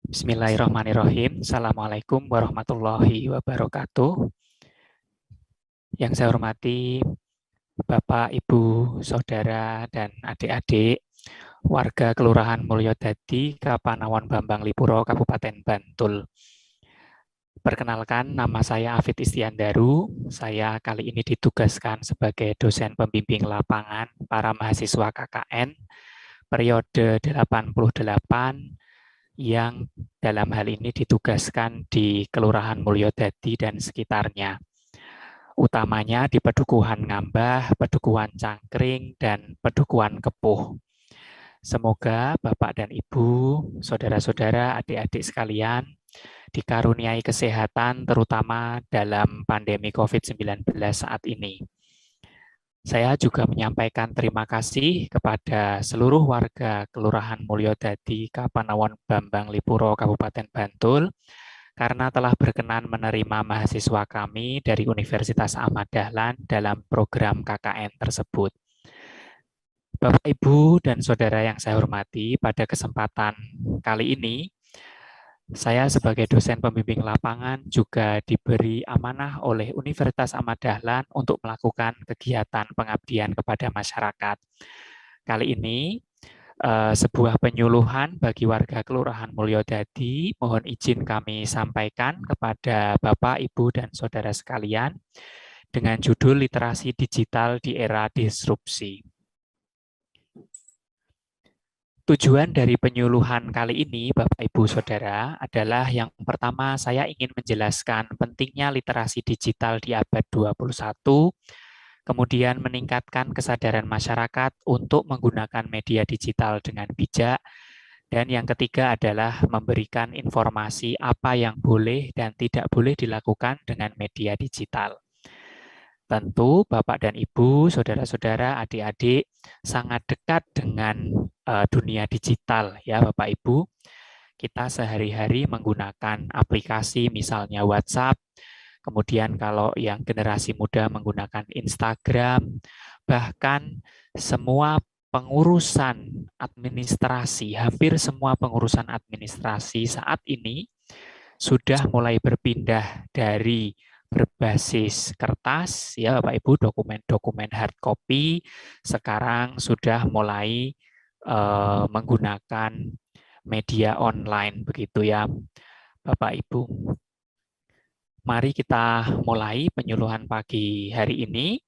Bismillahirrahmanirrahim. Assalamualaikum warahmatullahi wabarakatuh. Yang saya hormati Bapak, Ibu, Saudara, dan adik-adik warga Kelurahan Mulyodadi, Kapanawon Bambang Lipuro, Kabupaten Bantul. Perkenalkan, nama saya Afid Istiandaru. Saya kali ini ditugaskan sebagai dosen pembimbing lapangan para mahasiswa KKN periode 88 yang dalam hal ini ditugaskan di Kelurahan Mulyodadi dan sekitarnya. Utamanya di Pedukuhan Ngambah, Pedukuhan Cangkring, dan Pedukuhan Kepuh. Semoga Bapak dan Ibu, saudara-saudara, adik-adik sekalian, dikaruniai kesehatan terutama dalam pandemi COVID-19 saat ini. Saya juga menyampaikan terima kasih kepada seluruh warga Kelurahan Mulyodadi, Kapanawon Bambang Lipuro, Kabupaten Bantul, karena telah berkenan menerima mahasiswa kami dari Universitas Ahmad Dahlan dalam program KKN tersebut. Bapak, Ibu, dan Saudara yang saya hormati, pada kesempatan kali ini, saya sebagai dosen pembimbing lapangan juga diberi amanah oleh Universitas Ahmad Dahlan untuk melakukan kegiatan pengabdian kepada masyarakat. Kali ini, sebuah penyuluhan bagi warga Kelurahan Mulyodadi, mohon izin kami sampaikan kepada Bapak, Ibu, dan Saudara sekalian dengan judul Literasi Digital di Era Disrupsi. Tujuan dari penyuluhan kali ini, Bapak, Ibu, Saudara, adalah yang pertama saya ingin menjelaskan pentingnya literasi digital di abad 21, kemudian meningkatkan kesadaran masyarakat untuk menggunakan media digital dengan bijak, dan yang ketiga adalah memberikan informasi apa yang boleh dan tidak boleh dilakukan dengan media digital. Tentu Bapak dan Ibu, saudara-saudara, adik-adik sangat dekat dengan dunia digital ya Bapak Ibu. Kita sehari-hari menggunakan aplikasi misalnya WhatsApp, kemudian kalau yang generasi muda menggunakan Instagram, bahkan semua pengurusan administrasi, hampir semua pengurusan administrasi saat ini sudah mulai berpindah dari berbasis kertas, ya Bapak Ibu, dokumen-dokumen hard copy, sekarang sudah mulai menggunakan media online, begitu ya Bapak Ibu. Mari kita mulai penyuluhan pagi hari ini.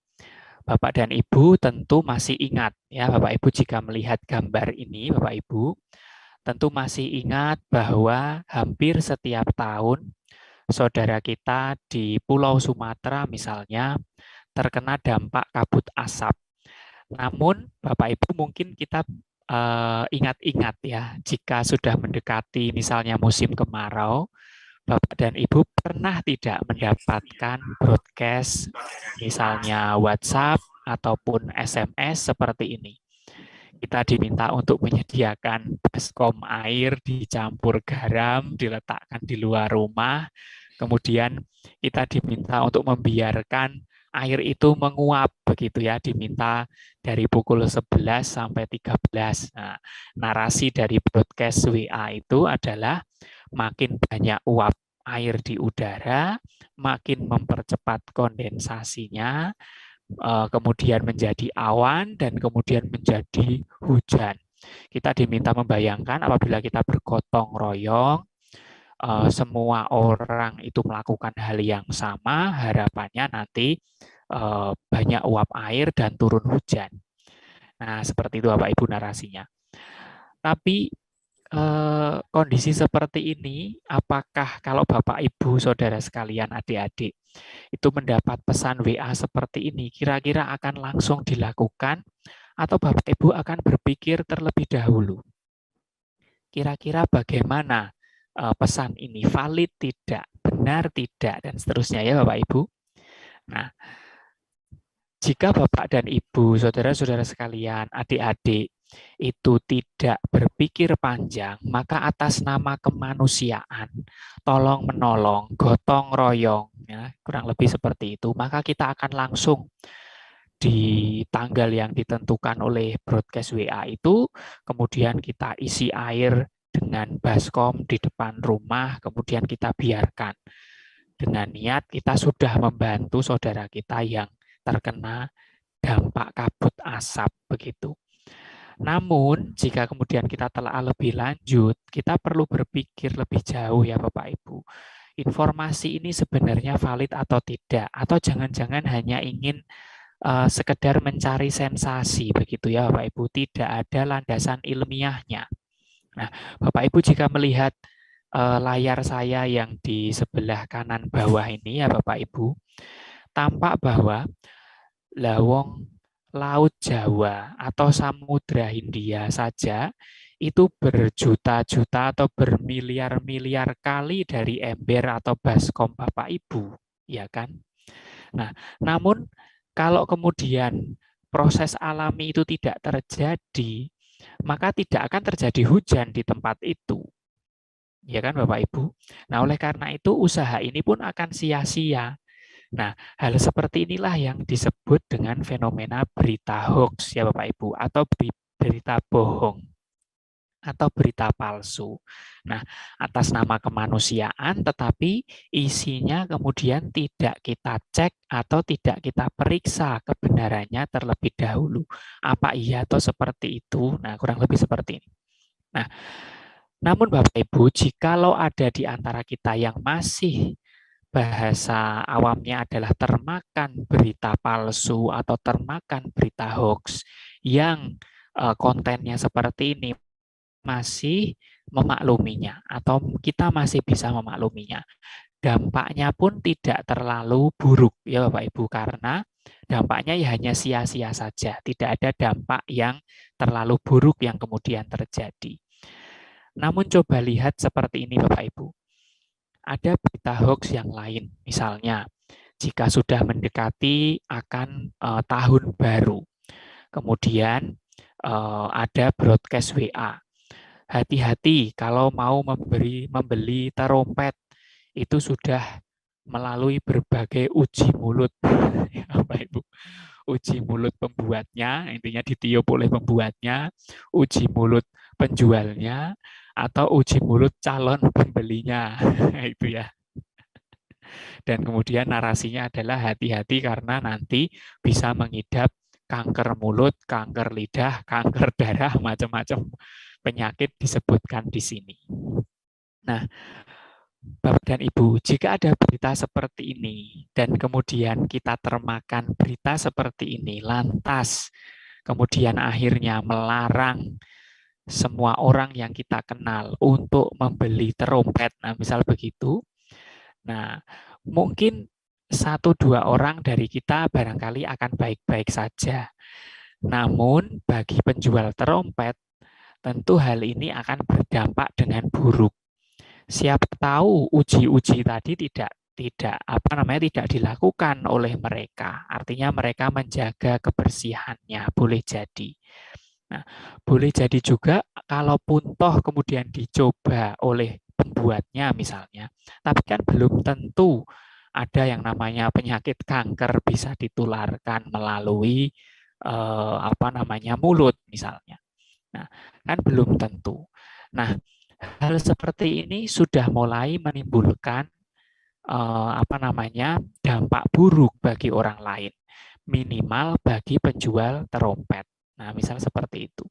Bapak dan Ibu tentu masih ingat, ya Bapak Ibu, jika melihat gambar ini, Bapak Ibu, tentu masih ingat bahwa hampir setiap tahun saudara kita di Pulau Sumatera misalnya terkena dampak kabut asap. Namun Bapak Ibu mungkin kita ingat-ingat ya, jika sudah mendekati misalnya musim kemarau, Bapak dan Ibu pernah tidak mendapatkan broadcast misalnya WhatsApp ataupun SMS seperti ini. Kita diminta untuk menyediakan baskom air dicampur garam, diletakkan di luar rumah. Kemudian kita diminta untuk membiarkan air itu menguap begitu ya, diminta dari pukul 11 sampai 13. Nah, narasi dari broadcast WA itu adalah makin banyak uap air di udara, makin mempercepat kondensasinya, kemudian menjadi awan, dan kemudian menjadi hujan. Kita diminta membayangkan apabila kita bergotong royong, semua orang itu melakukan hal yang sama, harapannya nanti banyak uap air dan turun hujan. Nah, seperti itu Bapak Ibu narasinya. Tapi kondisi seperti ini, apakah kalau Bapak, Ibu, Saudara sekalian, adik-adik, itu mendapat pesan WA seperti ini, kira-kira akan langsung dilakukan, atau Bapak, Ibu akan berpikir terlebih dahulu? Kira-kira bagaimana pesan ini, valid tidak, benar tidak, dan seterusnya ya Bapak, Ibu? Nah, jika Bapak dan Ibu, saudara-saudara sekalian, adik-adik, itu tidak berpikir panjang, maka atas nama kemanusiaan, tolong menolong, gotong royong, ya, kurang lebih seperti itu, maka kita akan langsung di tanggal yang ditentukan oleh broadcast WA itu, kemudian kita isi air dengan baskom di depan rumah, kemudian kita biarkan. Dengan niat kita sudah membantu saudara kita yang terkena dampak kabut asap begitu. Namun, jika kemudian kita telah lebih lanjut, kita perlu berpikir lebih jauh ya Bapak Ibu. Informasi ini sebenarnya valid atau tidak, atau jangan-jangan hanya ingin sekedar mencari sensasi begitu ya Bapak Ibu, tidak ada landasan ilmiahnya. Nah, Bapak Ibu jika melihat layar saya yang di sebelah kanan bawah ini ya Bapak Ibu, tampak bahwa lawang Laut Jawa atau Samudra Hindia saja itu berjuta-juta atau bermiliar-miliar kali dari ember atau baskom Bapak Ibu, ya kan? Nah, namun kalau kemudian proses alami itu tidak terjadi, maka tidak akan terjadi hujan di tempat itu. Ya kan Bapak Ibu? Nah, oleh karena itu usaha ini pun akan sia-sia. Nah, hal seperti inilah yang disebut dengan fenomena berita hoax ya Bapak Ibu, atau berita bohong atau berita palsu. Nah, atas nama kemanusiaan tetapi isinya kemudian tidak kita cek atau tidak kita periksa kebenarannya terlebih dahulu. Apa iya atau seperti itu? Nah, kurang lebih seperti ini. Nah, namun Bapak Ibu, jikalau ada di antara kita yang masih bahasa awamnya adalah termakan berita palsu atau termakan berita hoax yang kontennya seperti ini, masih memakluminya atau kita masih bisa memakluminya. Dampaknya pun tidak terlalu buruk ya Bapak Ibu, karena dampaknya ya hanya sia-sia saja, tidak ada dampak yang terlalu buruk yang kemudian terjadi. Namun coba lihat seperti ini Bapak Ibu. Ada berita hoax yang lain, misalnya jika sudah mendekati akan tahun baru, kemudian ada broadcast WA. Hati-hati kalau mau membeli terompet, itu sudah melalui berbagai uji mulut. Apa Ibu? Uji mulut pembuatnya, intinya ditiup oleh pembuatnya, uji mulut penjualnya, atau uji mulut calon pembelinya. Itu ya. Dan kemudian narasinya adalah hati-hati karena nanti bisa mengidap kanker mulut, kanker lidah, kanker darah, macam-macam penyakit disebutkan di sini. Nah, Bapak dan Ibu, jika ada berita seperti ini dan kemudian kita termakan berita seperti ini, lantas kemudian akhirnya melarang semua orang yang kita kenal untuk membeli terompet, nah misal begitu. Nah, mungkin satu dua orang dari kita barangkali akan baik-baik saja. Namun bagi penjual terompet, tentu hal ini akan berdampak dengan buruk. Siapa tahu uji-uji tadi tidak dilakukan oleh mereka. Artinya mereka menjaga kebersihannya, boleh jadi. Nah, boleh jadi juga kalaupun toh kemudian dicoba oleh pembuatnya misalnya, tapi kan belum tentu ada yang namanya penyakit kanker bisa ditularkan melalui mulut misalnya. Nah, kan belum tentu. Nah, hal seperti ini sudah mulai menimbulkan dampak buruk bagi orang lain, minimal bagi penjual terompet. Nah, misal seperti itu.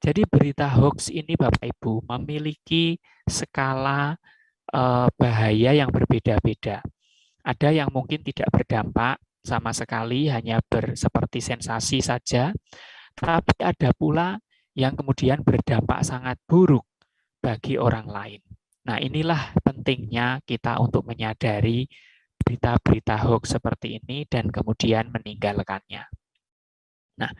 Jadi berita hoax ini Bapak Ibu memiliki skala bahaya yang berbeda-beda. Ada yang mungkin tidak berdampak sama sekali, hanya seperti sensasi saja, tapi ada pula yang kemudian berdampak sangat buruk bagi orang lain. Nah, inilah pentingnya kita untuk menyadari berita-berita hoax seperti ini dan kemudian meninggalkannya. Nah,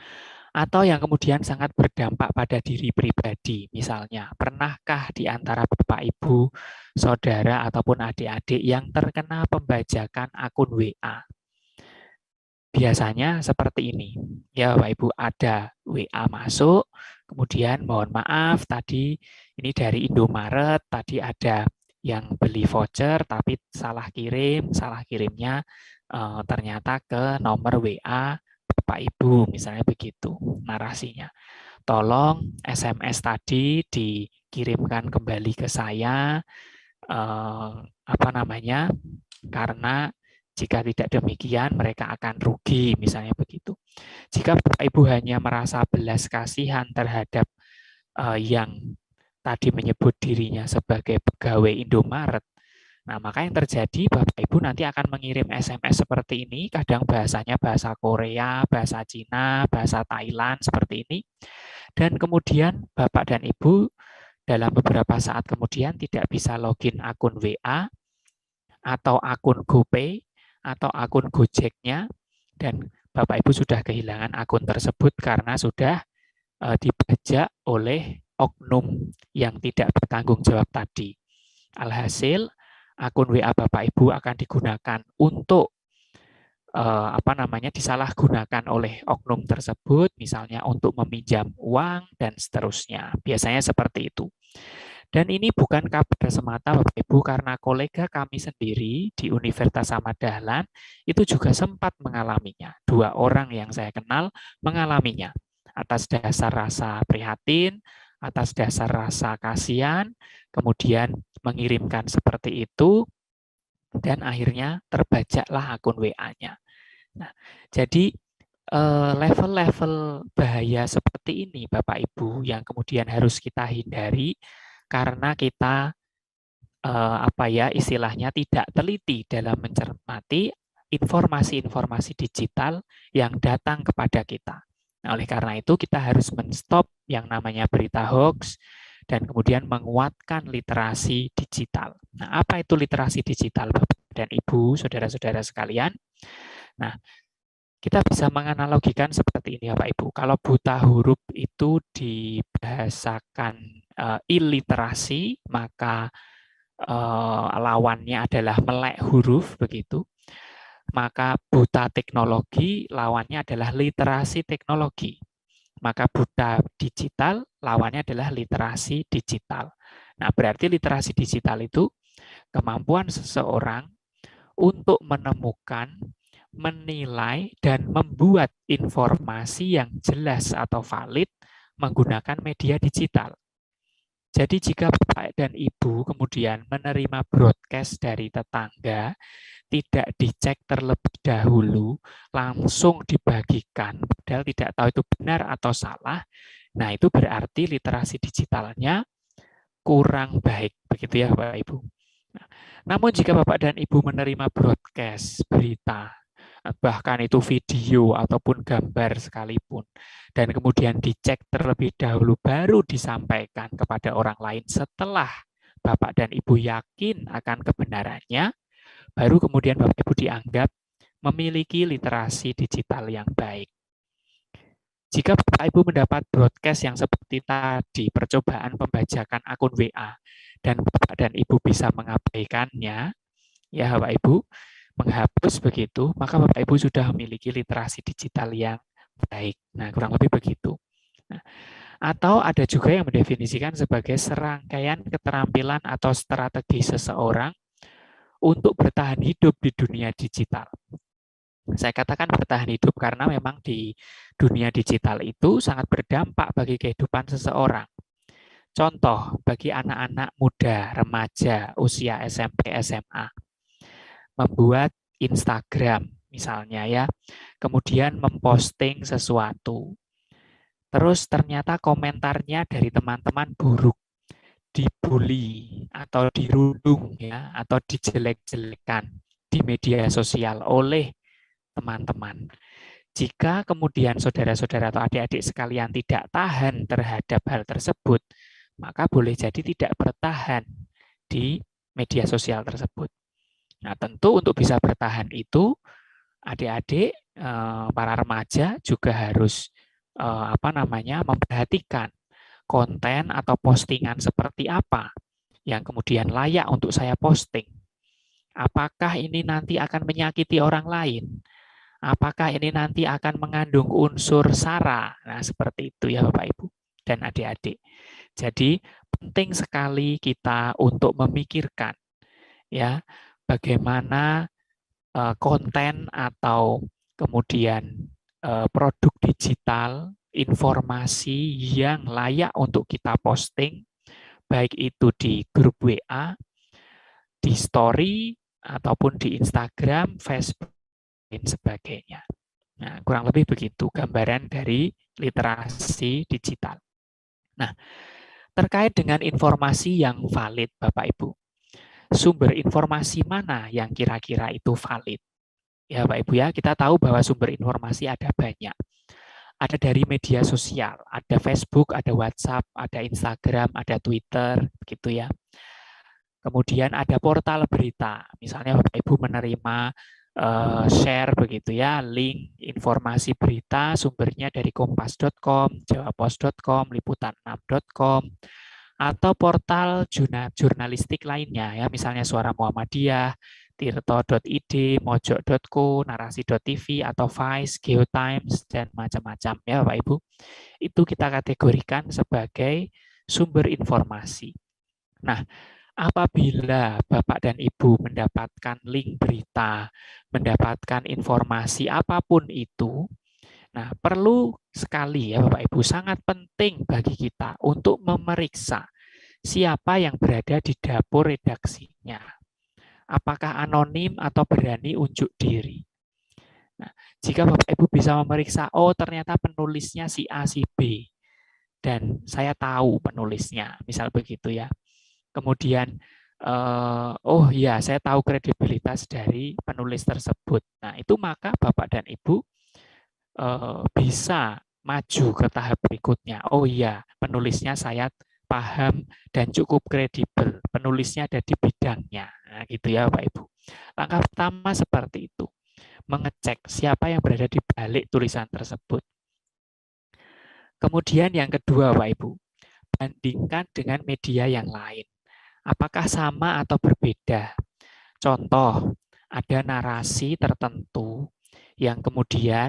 atau yang kemudian sangat berdampak pada diri pribadi. Misalnya, pernahkah di antara Bapak Ibu, saudara ataupun adik-adik yang terkena pembajakan akun WA? Biasanya seperti ini. Ya, Bapak Ibu, ada WA masuk, kemudian mohon maaf tadi ini dari Indomaret, tadi ada yang beli voucher tapi salah kirimnya ternyata ke nomor WA Bapak Ibu, misalnya begitu narasinya. Tolong SMS tadi kirimkan kembali ke saya, karena jika tidak demikian mereka akan rugi, misalnya begitu. Jika Bapak Ibu hanya merasa belas kasihan terhadap yang tadi menyebut dirinya sebagai pegawai Indomaret, nah maka yang terjadi Bapak Ibu nanti akan mengirim SMS seperti ini, kadang bahasanya bahasa Korea, bahasa Cina, bahasa Thailand seperti ini, dan kemudian Bapak dan Ibu dalam beberapa saat kemudian tidak bisa login akun WA atau akun GoPay atau akun Gojeknya, dan Bapak Ibu sudah kehilangan akun tersebut karena sudah dibajak oleh oknum yang tidak bertanggung jawab tadi. Alhasil akun WA Bapak Ibu akan digunakan untuk disalahgunakan oleh oknum tersebut, misalnya untuk meminjam uang dan seterusnya. Biasanya seperti itu. Dan ini bukan kabar semata Bapak Ibu, karena kolega kami sendiri di Universitas Ahmad Dahlan itu juga sempat mengalaminya. 2 orang yang saya kenal mengalaminya. Atas dasar rasa prihatin, atas dasar rasa kasihan, kemudian mengirimkan seperti itu, dan akhirnya terbajaklah akun WA-nya. Nah, jadi level-level bahaya seperti ini Bapak Ibu yang kemudian harus kita hindari karena kita istilahnya tidak teliti dalam mencermati informasi-informasi digital yang datang kepada kita. Nah, oleh karena itu kita harus men-stop yang namanya berita hoax dan kemudian menguatkan literasi digital. Nah, apa itu literasi digital Bapak dan Ibu, saudara-saudara sekalian? Nah, kita bisa menganalogikan seperti ini ya Pak Ibu. Kalau buta huruf itu dibahasakan iliterasi, maka lawannya adalah melek huruf begitu. Maka buta teknologi lawannya adalah literasi teknologi. Maka buta digital lawannya adalah literasi digital. Nah, berarti literasi digital itu kemampuan seseorang untuk menemukan, menilai, dan membuat informasi yang jelas atau valid menggunakan media digital. Jadi jika Bapak dan Ibu kemudian menerima broadcast dari tetangga, tidak dicek terlebih dahulu, langsung dibagikan, padahal tidak tahu itu benar atau salah, nah itu berarti literasi digitalnya kurang baik, begitu ya Bapak Ibu. Nah, namun jika Bapak dan Ibu menerima broadcast berita, bahkan itu video ataupun gambar sekalipun, dan kemudian dicek terlebih dahulu baru disampaikan kepada orang lain setelah Bapak dan Ibu yakin akan kebenarannya, baru kemudian Bapak Ibu dianggap memiliki literasi digital yang baik. Jika Bapak Ibu mendapat broadcast yang seperti tadi, percobaan pembajakan akun WA, dan Bapak dan Ibu bisa mengabaikannya, ya Bapak Ibu, menghapus begitu, maka Bapak Ibu sudah memiliki literasi digital yang baik. Nah, kurang lebih begitu. Nah, atau ada juga yang mendefinisikan sebagai serangkaian keterampilan atau strategi seseorang untuk bertahan hidup di dunia digital. Saya katakan bertahan hidup karena memang di dunia digital itu sangat berdampak bagi kehidupan seseorang. Contoh, bagi anak-anak muda, remaja, usia SMP, SMA, membuat Instagram misalnya ya, kemudian memposting sesuatu. Terus ternyata komentarnya dari teman-teman buruk, dibully atau dirundung ya, atau dijelek-jelekan di media sosial oleh teman-teman. Jika kemudian saudara-saudara atau adik-adik sekalian tidak tahan terhadap hal tersebut, maka boleh jadi tidak bertahan di media sosial tersebut. Nah, tentu untuk bisa bertahan itu, adik-adik, para remaja juga harus memperhatikan konten atau postingan seperti apa yang kemudian layak untuk saya posting. Apakah ini nanti akan menyakiti orang lain? Apakah ini nanti akan mengandung unsur sara? Nah, seperti itu ya Bapak Ibu dan adik-adik. Jadi penting sekali kita untuk memikirkan ya bagaimana konten atau kemudian produk digital, informasi yang layak untuk kita posting, baik itu di grup WA, di story, ataupun di Instagram, Facebook, dan sebagainya. Nah, kurang lebih begitu gambaran dari literasi digital. Nah, terkait dengan informasi yang valid, Bapak Ibu, sumber informasi mana yang kira-kira itu valid? Ya, Bapak Ibu ya, kita tahu bahwa sumber informasi ada banyak. Ada dari media sosial, ada Facebook, ada WhatsApp, ada Instagram, ada Twitter, begitu ya. Kemudian ada portal berita, misalnya Bapak Ibu menerima share begitu ya, link informasi berita sumbernya dari kompas.com, jawapos.com, liputan6.com, atau portal jurnalistik lainnya ya, misalnya Suara Muhammadiyah, tirto.id, mojok.co, narasi.tv, atau Vice, Geotimes, dan macam-macam ya Bapak Ibu. Itu kita kategorikan sebagai sumber informasi. Nah, apabila Bapak dan Ibu mendapatkan link berita, mendapatkan informasi apapun itu, nah perlu sekali ya Bapak Ibu, sangat penting bagi kita untuk memeriksa siapa yang berada di dapur redaksinya. Apakah anonim atau berani unjuk diri. Nah, jika Bapak Ibu bisa memeriksa, oh ternyata penulisnya si A, si B, dan saya tahu penulisnya, misal begitu ya. Kemudian, oh ya, saya tahu kredibilitas dari penulis tersebut. Nah, itu maka Bapak dan Ibu bisa maju ke tahap berikutnya. Oh iya, penulisnya saya paham dan cukup kredibel. Penulisnya ada di bidangnya. Nah, gitu ya, Bapak Ibu. Langkah pertama seperti itu. Mengecek siapa yang berada di balik tulisan tersebut. Kemudian yang kedua, Bapak Ibu, bandingkan dengan media yang lain. Apakah sama atau berbeda? Contoh, ada narasi tertentu yang kemudian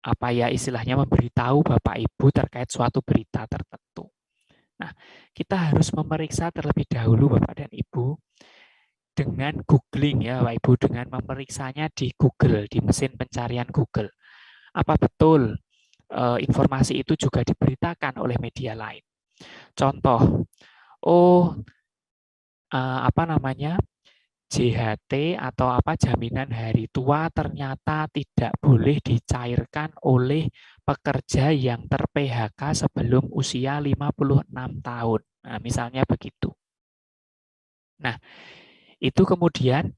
apa ya istilahnya memberitahu Bapak Ibu terkait suatu berita tertentu. Nah, kita harus memeriksa terlebih dahulu Bapak dan Ibu dengan googling ya Bapak Ibu, dengan memeriksanya di Google, di mesin pencarian Google. Apa betul informasi itu juga diberitakan oleh media lain? Contoh, oh apa namanya? JHT atau apa jaminan hari tua ternyata tidak boleh dicairkan oleh pekerja yang ter-PHK sebelum usia 56 tahun. Nah, misalnya begitu. Nah, itu kemudian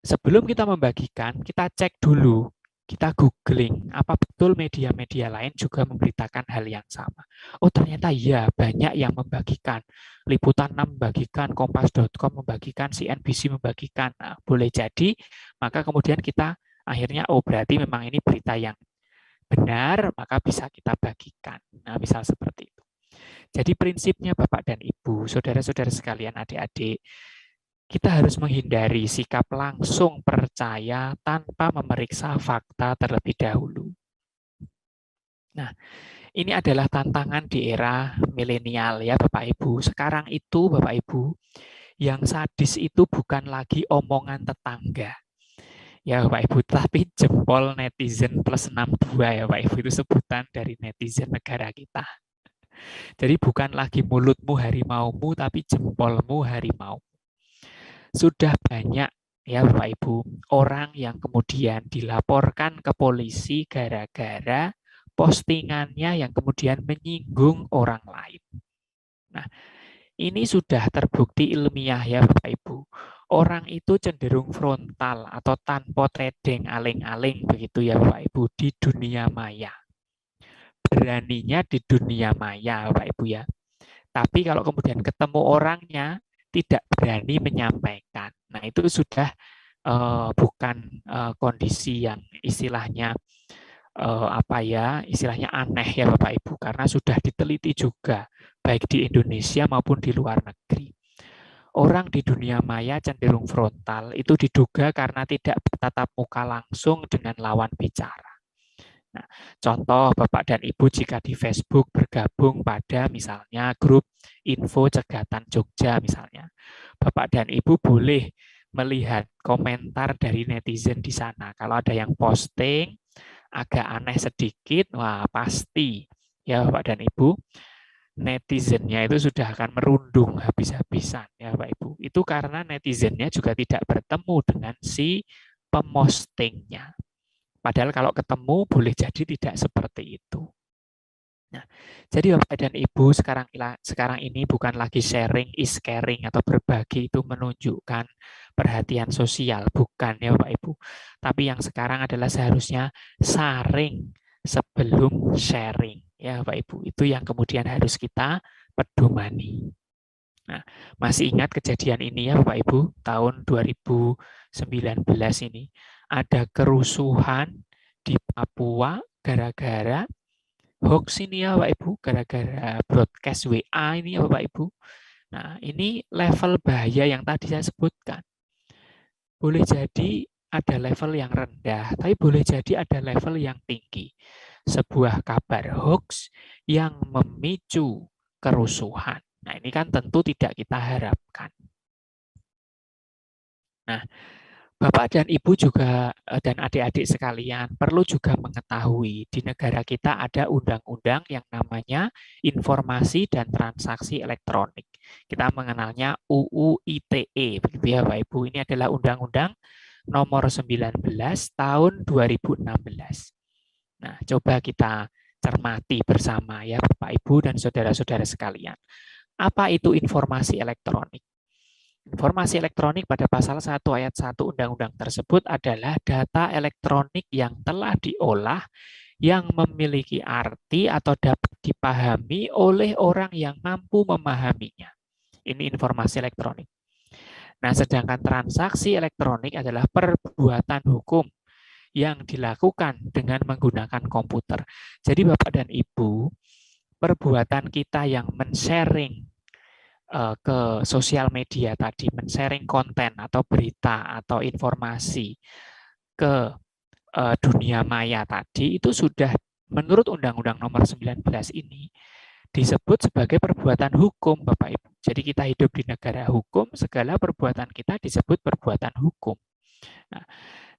sebelum kita membagikan, kita cek dulu, kita googling, apa betul media-media lain juga memberitakan hal yang sama. Oh ternyata iya, banyak yang membagikan. Liputan 6 membagikan, kompas.com membagikan, CNBC membagikan. Nah, boleh jadi, maka kemudian kita akhirnya, oh berarti memang ini berita yang benar, maka bisa kita bagikan. Nah, misal seperti itu. Jadi prinsipnya Bapak dan Ibu, saudara-saudara sekalian, adik-adik, kita harus menghindari sikap langsung percaya tanpa memeriksa fakta terlebih dahulu. Nah, ini adalah tantangan di era milenial ya Bapak Ibu. Sekarang itu Bapak Ibu, yang sadis itu bukan lagi omongan tetangga. Ya Bapak Ibu, tapi jempol netizen plus 62 ya Bapak Ibu, itu sebutan dari netizen negara kita. Jadi bukan lagi mulutmu harimaumu, tapi jempolmu harimau. Sudah banyak ya Bapak Ibu, orang yang kemudian dilaporkan ke polisi gara-gara postingannya yang kemudian menyinggung orang lain. Nah, ini sudah terbukti ilmiah ya Bapak Ibu. Orang itu cenderung frontal atau tanpa tredeng aling-aling begitu ya Bapak Ibu di dunia maya. Beraninya di dunia maya Bapak Ibu ya. Tapi kalau kemudian ketemu orangnya tidak berani menyampaikan. Nah, itu sudah bukan kondisi yang istilahnya apa ya, istilahnya aneh ya Bapak Ibu, karena sudah diteliti juga baik di Indonesia maupun di luar negeri. Orang di dunia maya cenderung frontal itu diduga karena tidak bertatap muka langsung dengan lawan bicara. Nah, contoh Bapak dan Ibu jika di Facebook bergabung pada misalnya grup info cegatan Jogja misalnya. Bapak dan Ibu boleh melihat komentar dari netizen di sana. Kalau ada yang posting agak aneh sedikit, wah pasti ya Bapak dan Ibu, netizennya itu sudah akan merundung habis-habisan ya Bapak Ibu. Itu karena netizennya juga tidak bertemu dengan si pemostingnya. Padahal kalau ketemu boleh jadi tidak seperti itu. Nah, jadi Bapak dan Ibu sekarang ini bukan lagi sharing is caring atau berbagi itu menunjukkan perhatian sosial, bukan ya Bapak Ibu. Tapi yang sekarang adalah seharusnya saring sebelum sharing ya Bapak Ibu. Itu yang kemudian harus kita pedomani. Nah, masih ingat kejadian ini ya Bapak Ibu, tahun 2019 ini ada kerusuhan di Papua gara-gara hoax ini ya Bapak Ibu, gara-gara broadcast WA ini ya Bapak Ibu. Nah, ini level bahaya yang tadi saya sebutkan. Boleh jadi ada level yang rendah, tapi boleh jadi ada level yang tinggi. Sebuah kabar hoax yang memicu kerusuhan. Nah, ini kan tentu tidak kita harapkan. Nah, Bapak dan Ibu juga dan adik-adik sekalian perlu juga mengetahui di negara kita ada undang-undang yang namanya Informasi dan Transaksi Elektronik. Kita mengenalnya UU ITE, begitu ya Bapak Ibu. Ini adalah undang-undang nomor 19 tahun 2016. Nah, coba kita cermati bersama ya Bapak Ibu dan saudara-saudara sekalian. Apa itu informasi elektronik? Informasi elektronik pada pasal 1 ayat 1 undang-undang tersebut adalah data elektronik yang telah diolah yang memiliki arti atau dapat dipahami oleh orang yang mampu memahaminya. Ini informasi elektronik. Nah, sedangkan transaksi elektronik adalah perbuatan hukum yang dilakukan dengan menggunakan komputer. Jadi Bapak dan Ibu, perbuatan kita yang men-sharing ke sosial media tadi, men-sharing konten atau berita atau informasi ke dunia maya tadi, itu sudah menurut Undang-Undang Nomor 19 ini disebut sebagai perbuatan hukum, Bapak Ibu. Jadi kita hidup di negara hukum, segala perbuatan kita disebut perbuatan hukum.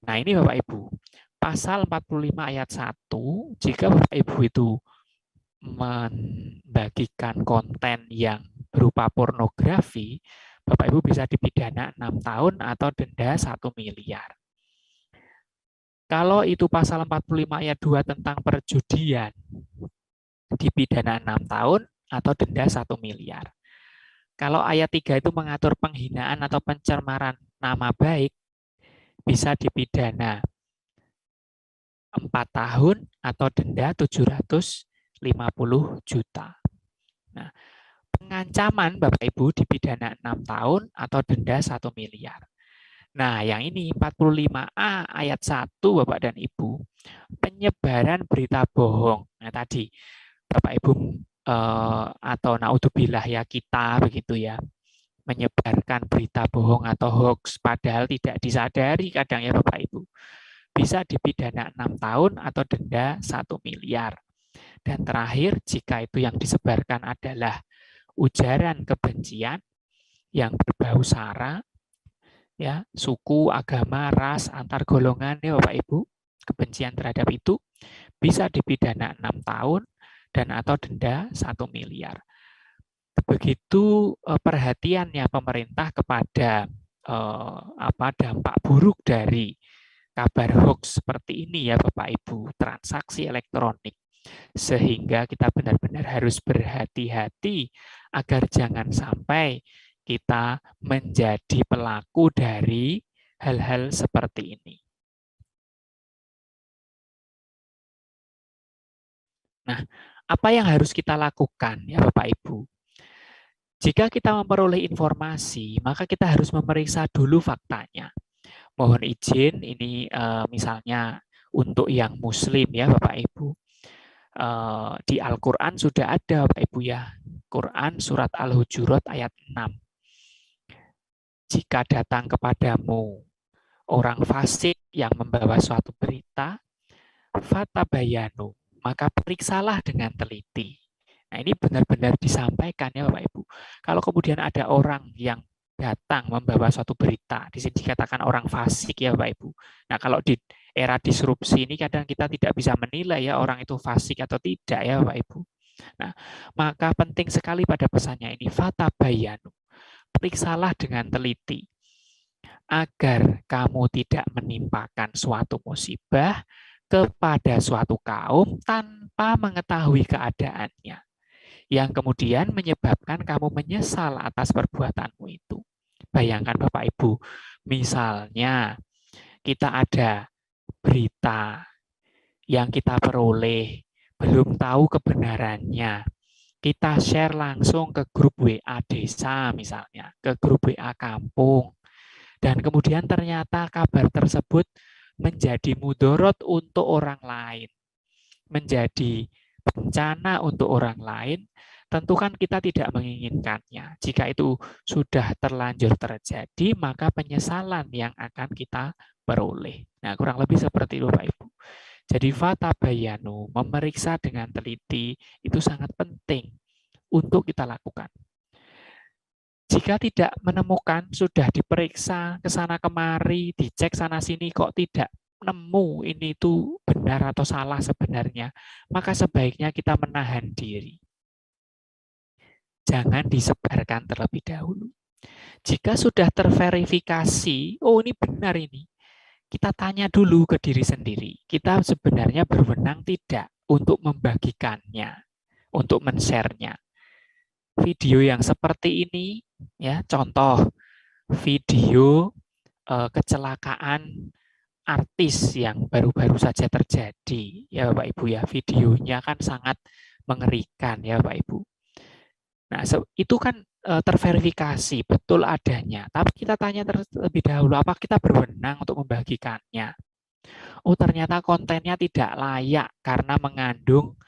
Nah ini Bapak Ibu, pasal 45 ayat 1, jika Bapak Ibu itu membagikan konten yang berupa pornografi, Bapak Ibu bisa dipidana 6 tahun atau denda 1 miliar. Kalau itu pasal 45 ayat 2 tentang perjudian, dipidana 6 tahun atau denda 1 miliar. Kalau ayat 3 itu mengatur penghinaan atau pencemaran nama baik, bisa dipidana 4 tahun atau denda 750 juta. Nah, pengancaman Bapak Ibu dipidana 6 tahun atau denda 1 miliar. Nah, yang ini 45A ayat 1 Bapak dan Ibu. Penyebaran berita bohong. Nah, tadi Bapak Ibu atau naudzubillah ya kita begitu ya, menyebarkan berita bohong atau hoax padahal tidak disadari kadang ya Bapak Ibu. Bisa dipidana 6 tahun atau denda 1 miliar. Dan terakhir, jika itu yang disebarkan adalah ujaran kebencian yang berbau sara, ya, suku, agama, ras, antar golongan, ya Bapak Ibu, kebencian terhadap itu bisa dipidana 6 tahun dan atau denda 1 miliar. Begitu perhatiannya pemerintah kepada dampak buruk dari kabar hoax seperti ini ya Bapak Ibu, transaksi elektronik. Sehingga kita benar-benar harus berhati-hati agar jangan sampai kita menjadi pelaku dari hal-hal seperti ini. Nah, apa yang harus kita lakukan ya Bapak Ibu? Jika kita memperoleh informasi, maka kita harus memeriksa dulu faktanya. Mohon izin, ini misalnya untuk yang Muslim ya Bapak Ibu. Di Al-Quran sudah ada Bapak Ibu ya. Quran surat Al-Hujurat ayat 6. Jika datang kepadamu orang fasik yang membawa suatu berita, fatabayanu, maka periksalah dengan teliti. Nah, ini benar-benar disampaikan ya Bapak Ibu. Kalau kemudian ada orang yang datang membawa suatu berita, di sini dikatakan orang fasik ya Bapak Ibu. Nah, kalau di era disrupsi ini kadang kita tidak bisa menilai ya orang itu fasik atau tidak ya Bapak Ibu. Nah, maka penting sekali pada pesannya ini, fatabayanu. Periksalah dengan teliti agar kamu tidak menimpakan suatu musibah kepada suatu kaum tanpa mengetahui keadaannya, yang kemudian menyebabkan kamu menyesal atas perbuatanmu itu. Bayangkan Bapak Ibu, misalnya kita ada berita yang kita peroleh, belum tahu kebenarannya, kita share langsung ke grup WA desa misalnya, ke grup WA kampung, dan kemudian ternyata kabar tersebut menjadi mudorot untuk orang lain, menjadi bencana untuk orang lain, tentu kan kita tidak menginginkannya. Jika itu sudah terlanjur terjadi, maka penyesalan yang akan kita peroleh. Nah, kurang lebih seperti itu, Bapak Ibu. Jadi fatabayanu, memeriksa dengan teliti, itu sangat penting untuk kita lakukan. Jika tidak menemukan, sudah diperiksa ke sana kemari, dicek sana sini kok tidak nemu ini itu benar atau salah sebenarnya, maka sebaiknya kita menahan diri. Jangan disebarkan terlebih dahulu. Jika sudah terverifikasi, oh ini benar ini, kita tanya dulu ke diri sendiri. Kita sebenarnya berwenang tidak untuk membagikannya, untuk men-share-nya. Video yang seperti ini, ya contoh video kecelakaan artis yang baru-baru saja terjadi, ya Bapak Ibu ya, videonya kan sangat mengerikan ya Bapak Ibu. Nah, itu kan terverifikasi betul adanya, tapi kita tanya terlebih dahulu, apa kita berwenang untuk membagikannya? Oh, ternyata kontennya tidak layak karena mengandung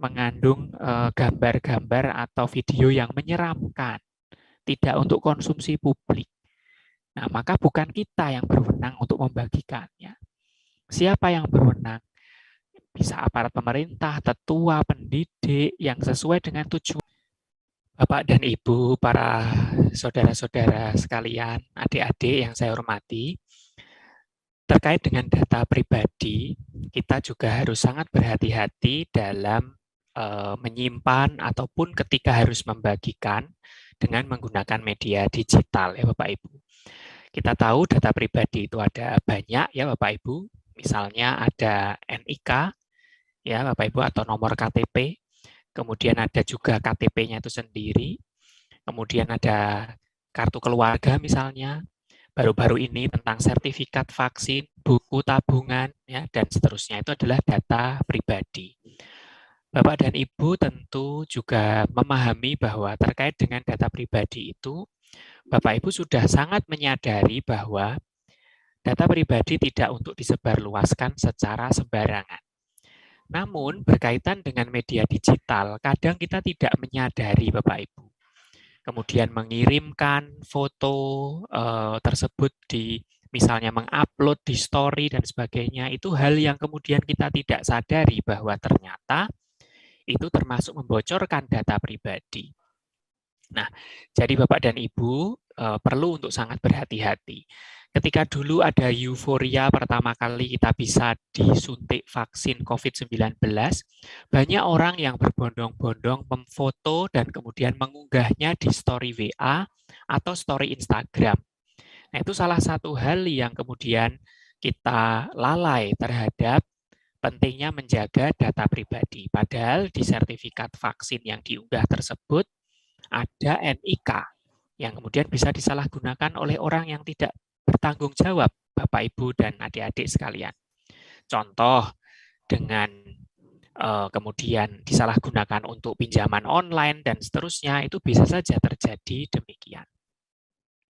mengandung gambar-gambar atau video yang menyeramkan, tidak untuk konsumsi publik. Nah, maka bukan kita yang berwenang untuk membagikannya. Siapa yang berwenang? Bisa aparat pemerintah, tetua, pendidik, yang sesuai dengan tujuan. Bapak dan Ibu, para saudara-saudara sekalian, adik-adik yang saya hormati, terkait dengan data pribadi, kita juga harus sangat berhati-hati dalam menyimpan ataupun ketika harus membagikan dengan menggunakan media digital ya Bapak Ibu. Kita tahu data pribadi itu ada banyak ya Bapak Ibu, misalnya ada NIK ya Bapak Ibu atau nomor KTP, kemudian ada juga KTP-nya itu sendiri, kemudian ada kartu keluarga misalnya, baru-baru ini tentang sertifikat vaksin, buku tabungan, ya, dan seterusnya. Itu adalah data pribadi. Bapak dan Ibu tentu juga memahami bahwa terkait dengan data pribadi itu, Bapak Ibu sudah sangat menyadari bahwa data pribadi tidak untuk disebarluaskan secara sembarangan. Namun berkaitan dengan media digital, kadang kita tidak menyadari Bapak Ibu. Kemudian mengirimkan foto tersebut di misalnya mengupload di story dan sebagainya, itu hal yang kemudian kita tidak sadari bahwa ternyata itu termasuk membocorkan data pribadi. Nah, jadi Bapak dan Ibu perlu untuk sangat berhati-hati. Ketika dulu ada euforia pertama kali kita bisa disuntik vaksin COVID-19, banyak orang yang berbondong-bondong memfoto dan kemudian mengunggahnya di story WA atau story Instagram. Nah, itu salah satu hal yang kemudian kita lalai terhadap pentingnya menjaga data pribadi. Padahal di sertifikat vaksin yang diunggah tersebut ada NIK yang kemudian bisa disalahgunakan oleh orang yang tidak bertanggung jawab, Bapak, Ibu, dan adik-adik sekalian. Contoh, dengan kemudian disalahgunakan untuk pinjaman online dan seterusnya, itu bisa saja terjadi demikian.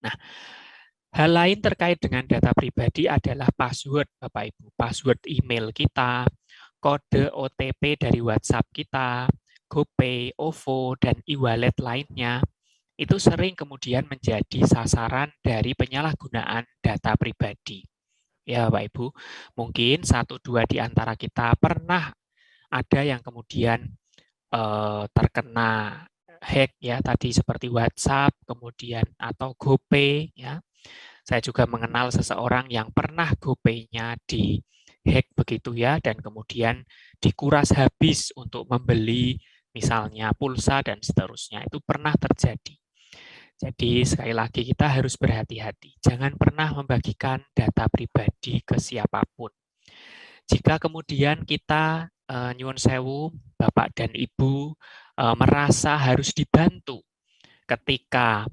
Nah, hal lain terkait dengan data pribadi adalah password, Bapak Ibu. Password email kita, kode OTP dari WhatsApp kita, GoPay, OVO, dan e-wallet lainnya, itu sering kemudian menjadi sasaran dari penyalahgunaan data pribadi. Ya Bapak Ibu, mungkin 1-2 di antara kita pernah ada yang kemudian terkena hack ya tadi seperti WhatsApp, kemudian atau GoPay ya. Saya juga mengenal seseorang yang pernah GoPay-nya hack begitu ya, dan kemudian dikuras habis untuk membeli misalnya pulsa dan seterusnya. Itu pernah terjadi. Jadi sekali lagi kita harus berhati-hati. Jangan pernah membagikan data pribadi ke siapapun. Jika kemudian kita nyuwun sewu, Bapak dan Ibu merasa harus dibantu ketika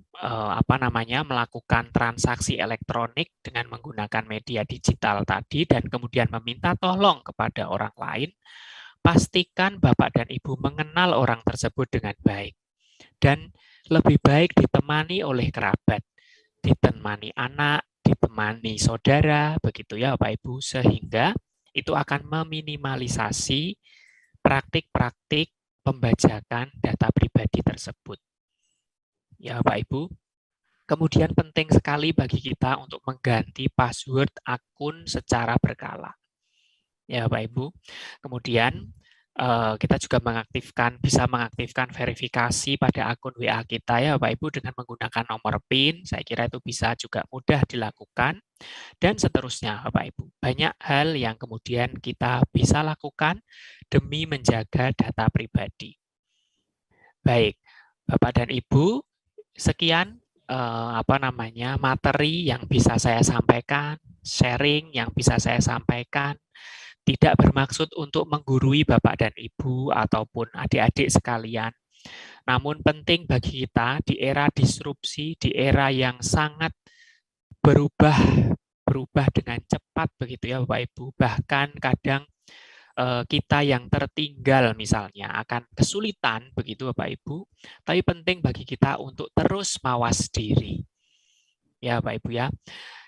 melakukan transaksi elektronik dengan menggunakan media digital tadi dan kemudian meminta tolong kepada orang lain, pastikan Bapak dan Ibu mengenal orang tersebut dengan baik dan lebih baik ditemani oleh kerabat, ditemani anak, ditemani saudara, begitu ya Bapak Ibu, sehingga itu akan meminimalisasi praktik-praktik pembajakan data pribadi tersebut. Ya Bapak Ibu, kemudian penting sekali bagi kita untuk mengganti password akun secara berkala. Ya Bapak Ibu, kemudian kita juga bisa mengaktifkan verifikasi pada akun WA kita ya Bapak Ibu dengan menggunakan nomor PIN. Saya kira itu bisa juga mudah dilakukan dan seterusnya Bapak Ibu. Banyak hal yang kemudian kita bisa lakukan demi menjaga data pribadi. Baik, Bapak dan Ibu, sekian materi yang bisa saya sampaikan, sharing yang bisa saya sampaikan. Tidak bermaksud untuk menggurui Bapak dan Ibu ataupun adik-adik sekalian. Namun penting bagi kita di era disrupsi, di era yang sangat berubah dengan cepat begitu ya Bapak Ibu. Bahkan kadang kita yang tertinggal misalnya akan kesulitan begitu Bapak Ibu. Tapi penting bagi kita untuk terus mawas diri. Ya Bapak Ibu ya.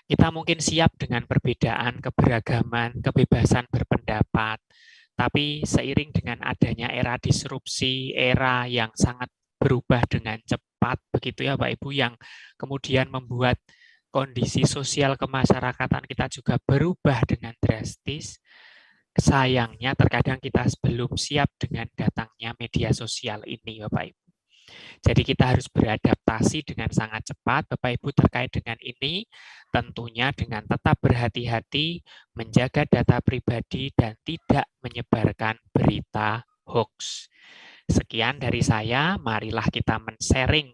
Kita mungkin siap dengan perbedaan, keberagaman, kebebasan berpendapat, tapi seiring dengan adanya era disrupsi, era yang sangat berubah dengan cepat, begitu ya Bapak Ibu, yang kemudian membuat kondisi sosial kemasyarakatan kita juga berubah dengan drastis. Sayangnya terkadang kita belum siap dengan datangnya media sosial ini Bapak Ibu. Jadi kita harus beradaptasi dengan sangat cepat, Bapak Ibu, terkait dengan ini, tentunya dengan tetap berhati-hati, menjaga data pribadi, dan tidak menyebarkan berita hoax. Sekian dari saya, marilah kita mensaring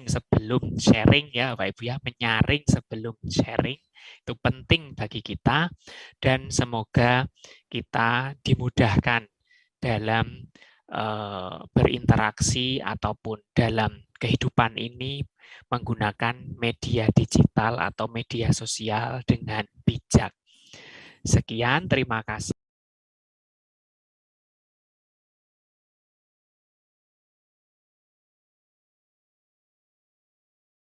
sebelum sharing ya Bapak Ibu ya, menyaring sebelum sharing, itu penting bagi kita, dan semoga kita dimudahkan dalam berinteraksi ataupun dalam kehidupan ini menggunakan media digital atau media sosial dengan bijak. Sekian, terima kasih.